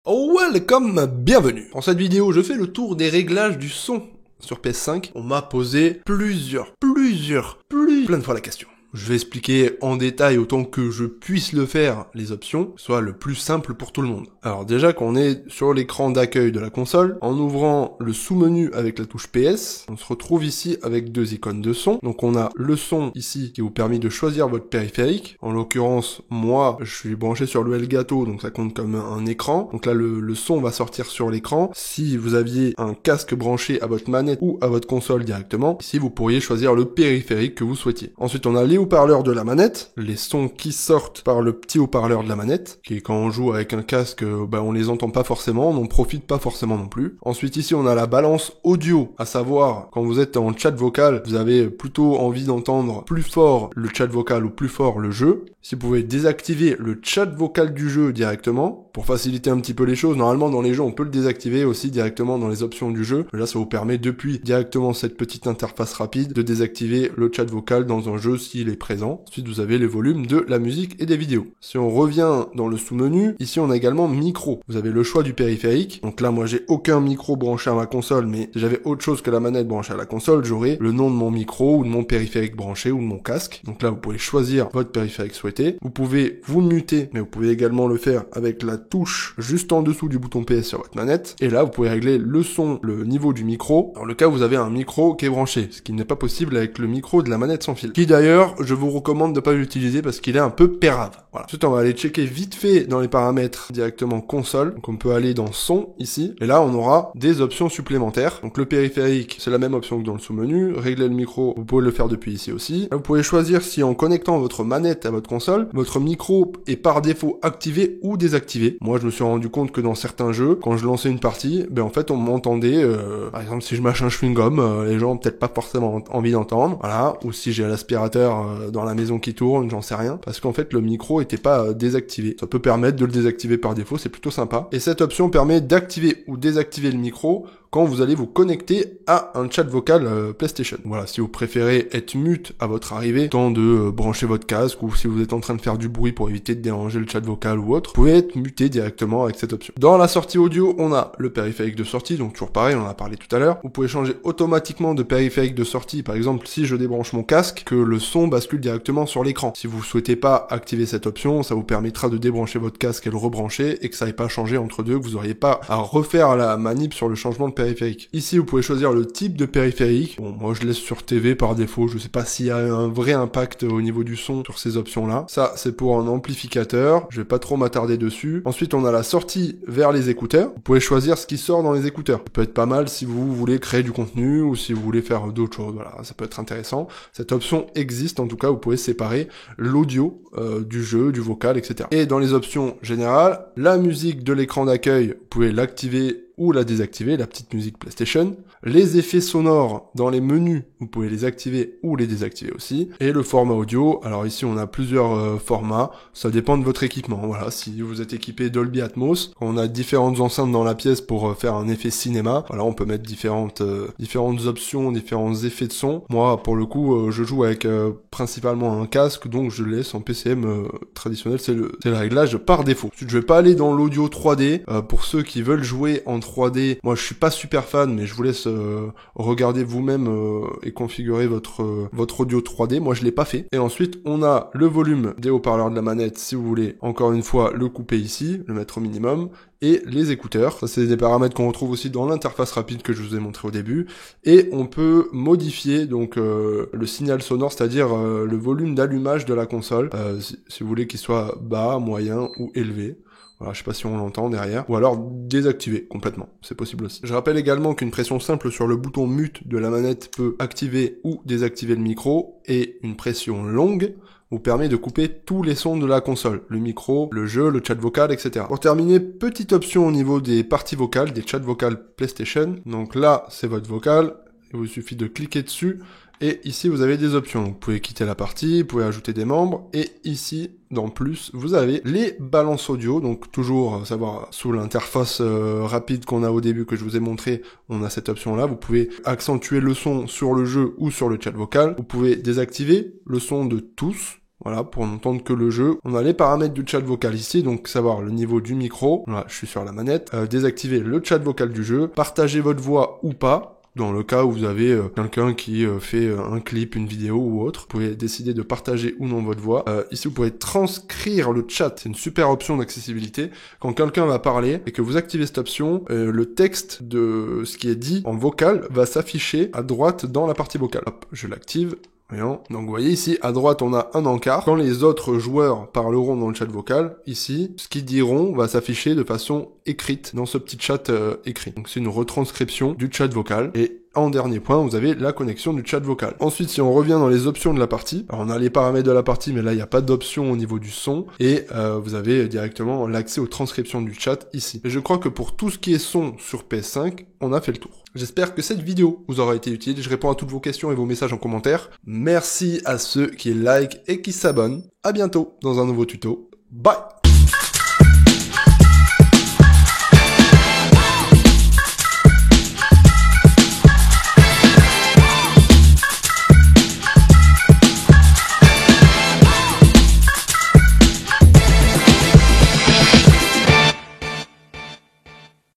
Welcome, bienvenue. Dans cette vidéo, je fais le tour des réglages du son sur PS5. On m'a posé plein de fois la question. Je vais expliquer en détail autant que je puisse le faire les options, soit le plus simple pour tout le monde. Alors déjà, quand on est sur l'écran d'accueil de la console, en ouvrant le sous-menu avec la touche PS, on se retrouve ici avec deux icônes de son. Donc on a le son ici qui vous permet de choisir votre périphérique. En l'occurrence, moi, je suis branché sur le Elgato, donc ça compte comme un écran. Donc là, le son va sortir sur l'écran. Si vous aviez un casque branché à votre manette ou à votre console directement, ici vous pourriez choisir le périphérique que vous souhaitiez. Ensuite, on a les haut-parleurs de la manette, les sons qui sortent par le petit haut-parleur de la manette, qui quand on joue avec un casque, on les entend pas forcément, on n'en profite pas forcément non plus. Ensuite ici on a la balance audio, à savoir quand vous êtes en chat vocal, vous avez plutôt envie d'entendre plus fort le chat vocal ou plus fort le jeu. Si vous pouvez désactiver le chat vocal du jeu directement, pour faciliter un petit peu les choses, normalement dans les jeux on peut le désactiver aussi directement dans les options du jeu. Là ça vous permet depuis directement cette petite interface rapide de désactiver le chat vocal dans un jeu s'il est présent. Ensuite vous avez les volumes de la musique et des vidéos. Si on revient dans le sous-menu, ici on a également micro. Vous avez le choix du périphérique. Donc là moi j'ai aucun micro branché à ma console, mais si j'avais autre chose que la manette branchée à la console, j'aurais le nom de mon micro ou de mon périphérique branché ou de mon casque. Donc là vous pouvez choisir votre périphérique souhaité. Vous pouvez vous muter, mais vous pouvez également le faire avec la touche juste en dessous du bouton PS sur votre manette. Et là vous pouvez régler le son, le niveau du micro, dans le cas où vous avez un micro qui est branché, ce qui n'est pas possible avec le micro de la manette sans fil. Qui d'ailleurs, je vous recommande de pas l'utiliser parce qu'il est un peu pérave. Voilà. Ensuite, on va aller checker vite fait dans les paramètres directement console. Donc, on peut aller dans son ici. Et là, on aura des options supplémentaires. Donc, le périphérique, c'est la même option que dans le sous-menu. Régler le micro, vous pouvez le faire depuis ici aussi. Là, vous pouvez choisir si en connectant votre manette à votre console, votre micro est par défaut activé ou désactivé. Moi, je me suis rendu compte que dans certains jeux, quand je lançais une partie, en fait, on m'entendait, par exemple, si je mâche un chewing-gum, les gens ont peut-être pas forcément envie d'entendre. Voilà. Ou si j'ai l'aspirateur dans la maison qui tourne, j'en sais rien, parce qu'en fait le micro était pas désactivé. Ça peut permettre de le désactiver par défaut, c'est plutôt sympa. Et cette option permet d'activer ou désactiver le micro quand vous allez vous connecter à un chat vocal PlayStation. Voilà, si vous préférez être mute à votre arrivée, tant de brancher votre casque, ou si vous êtes en train de faire du bruit pour éviter de déranger le chat vocal ou autre, vous pouvez être muté directement avec cette option. Dans la sortie audio, on a le périphérique de sortie, donc toujours pareil, on en a parlé tout à l'heure. Vous pouvez changer automatiquement de périphérique de sortie, par exemple si je débranche mon casque, que le son bascule directement sur l'écran. Si vous souhaitez pas activer cette option, ça vous permettra de débrancher votre casque et le rebrancher, et que ça n'ait pas changé entre deux, que vous n'auriez pas à refaire la manip sur le changement de périphérique. Ici, vous pouvez choisir le type de périphérique. Bon, moi, je laisse sur TV par défaut. Je sais pas s'il y a un vrai impact au niveau du son sur ces options-là. Ça, c'est pour un amplificateur. Je vais pas trop m'attarder dessus. Ensuite, on a la sortie vers les écouteurs. Vous pouvez choisir ce qui sort dans les écouteurs. Ça peut être pas mal si vous voulez créer du contenu ou si vous voulez faire d'autres choses. Voilà, ça peut être intéressant. Cette option existe. En tout cas, vous pouvez séparer l'audio du jeu, du vocal, etc. Et dans les options générales, la musique de l'écran d'accueil, vous pouvez l'activer ou la désactiver, la petite musique PlayStation. Les effets sonores dans les menus, vous pouvez les activer ou les désactiver aussi. Et le format audio, alors ici on a plusieurs formats, ça dépend de votre équipement. Voilà, si vous êtes équipé Dolby Atmos, on a différentes enceintes dans la pièce pour faire un effet cinéma. Voilà, on peut mettre différentes options, différents effets de son. Moi, pour le coup, je joue avec principalement un casque, donc je laisse en PCM traditionnel, c'est le réglage par défaut. Ensuite, je vais pas aller dans l'audio 3D. Pour ceux qui veulent jouer en 3D, moi je suis pas super fan, mais je vous laisse regarder vous-même et configurer votre audio 3D. Moi je l'ai pas fait. Et ensuite on a le volume des haut-parleurs de la manette, si vous voulez encore une fois le couper ici, le mettre au minimum, et les écouteurs. Ça c'est des paramètres qu'on retrouve aussi dans l'interface rapide que je vous ai montré au début. Et on peut modifier donc le signal sonore, c'est-à-dire le volume d'allumage de la console, si vous voulez qu'il soit bas, moyen ou élevé. Voilà, je sais pas si on l'entend derrière. Ou alors désactiver complètement, c'est possible aussi. Je rappelle également qu'une pression simple sur le bouton mute de la manette peut activer ou désactiver le micro, et une pression longue vous permet de couper tous les sons de la console, le micro, le jeu, le chat vocal, etc. Pour terminer, petite option au niveau des parties vocales, des chats vocales PlayStation. Donc là, c'est votre vocal, il vous suffit de cliquer dessus, et ici vous avez des options. Vous pouvez quitter la partie, vous pouvez ajouter des membres, et ici, dans plus, vous avez les balances audio, donc toujours savoir sous l'interface rapide qu'on a au début que je vous ai montré, on a cette option là. Vous pouvez accentuer le son sur le jeu ou sur le chat vocal. Vous pouvez désactiver le son de tous. voilà, pour n'entendre que le jeu. On a les paramètres du chat vocal ici, donc savoir le niveau du micro, voilà, je suis sur la manette, désactiver le chat vocal du jeu, partager votre voix ou pas, dans le cas où vous avez quelqu'un qui fait un clip, une vidéo ou autre, vous pouvez décider de partager ou non votre voix. Ici, vous pouvez transcrire le chat, c'est une super option d'accessibilité. Quand quelqu'un va parler et que vous activez cette option, le texte de ce qui est dit en vocal va s'afficher à droite dans la partie vocale. Hop, je l'active. Voyons. Donc vous voyez ici, à droite, on a un encart. Quand les autres joueurs parleront dans le chat vocal, ici, ce qu'ils diront va s'afficher de façon écrite dans ce petit chat écrit. Donc c'est une retranscription du chat vocal. Et en dernier point, vous avez la connexion du chat vocal. Ensuite, si on revient dans les options de la partie, alors on a les paramètres de la partie, mais là, il n'y a pas d'option au niveau du son. Et vous avez directement l'accès aux transcriptions du chat ici. Et je crois que pour tout ce qui est son sur PS5, on a fait le tour. J'espère que cette vidéo vous aura été utile. Je réponds à toutes vos questions et vos messages en commentaire. Merci à ceux qui like et qui s'abonnent. À bientôt dans un nouveau tuto. Bye!